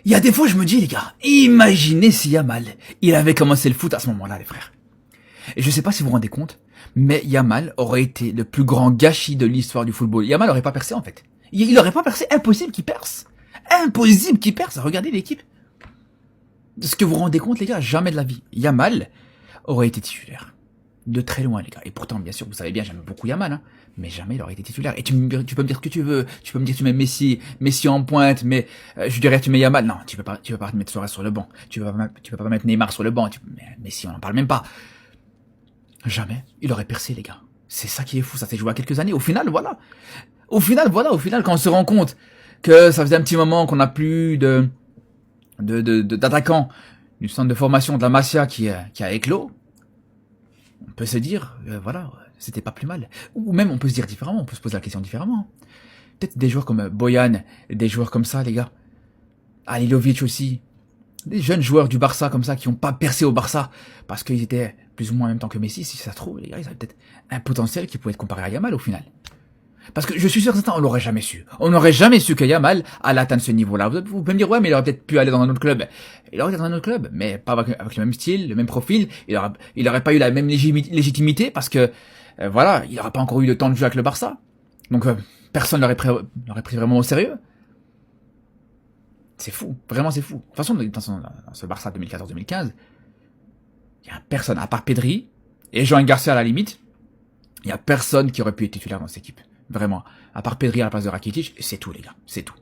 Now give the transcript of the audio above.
Il y a des fois, je me dis, les gars, imaginez si Yamal, il avait commencé le foot à ce moment-là, les frères. Et je sais pas si vous vous rendez compte, mais Yamal aurait été le plus grand gâchis de l'histoire du football. Yamal aurait pas percé, en fait. Il aurait pas percé, impossible qu'il perce. Impossible qu'il perce. Regardez l'équipe. Est-ce que vous vous rendez compte, les gars? Jamais de la vie. Yamal aurait été titulaire. De très loin, les gars. Et pourtant, bien sûr, vous savez bien, j'aime beaucoup Yamal, hein. Mais jamais il aurait été titulaire. Et tu peux me dire ce que tu veux. Tu peux me dire tu mets Messi en pointe, mais je dirais tu mets Yamal. Non, tu peux pas mettre Suarez sur le banc. Tu peux pas mettre Neymar sur le banc. Mais Messi, on en parle même pas. Jamais. Il aurait percé, les gars. C'est ça qui est fou. Ça s'est joué à quelques années. Au final, voilà. Au final, quand on se rend compte que ça faisait un petit moment qu'on n'a plus d'attaquants du centre de formation de la Masia qui a éclos, on peut se dire, voilà, c'était pas plus mal. Ou même, on peut se dire différemment, on peut se poser la question différemment. Peut-être des joueurs comme Boyan, des joueurs comme ça, les gars. Alilovic aussi. Des jeunes joueurs du Barça comme ça qui ont pas percé au Barça parce qu'ils étaient plus ou moins en même temps que Messi. Si ça se trouve, les gars, ils avaient peut-être un potentiel qui pouvait être comparé à Yamal au final. Parce que je suis sûr que on l'aurait jamais su. On n'aurait jamais su que Yamal allait atteindre ce niveau-là. Vous pouvez me dire, ouais, mais il aurait peut-être pu aller dans un autre club. Il aurait été dans un autre club, mais pas avec le même style, le même profil. Il aurait pas eu la même légitimité parce que, voilà, il n'aurait pas encore eu le temps de jouer avec le Barça. Donc, personne l'aurait pris vraiment au sérieux. C'est fou. Vraiment, c'est fou. De toute façon, dans ce Barça 2014-2015, il y a personne, à part Pedri et Jean Garcia à la limite, il y a personne qui aurait pu être titulaire dans cette équipe. Vraiment. À part Pedri à la place de Rakitic, c'est tout, les gars. C'est tout.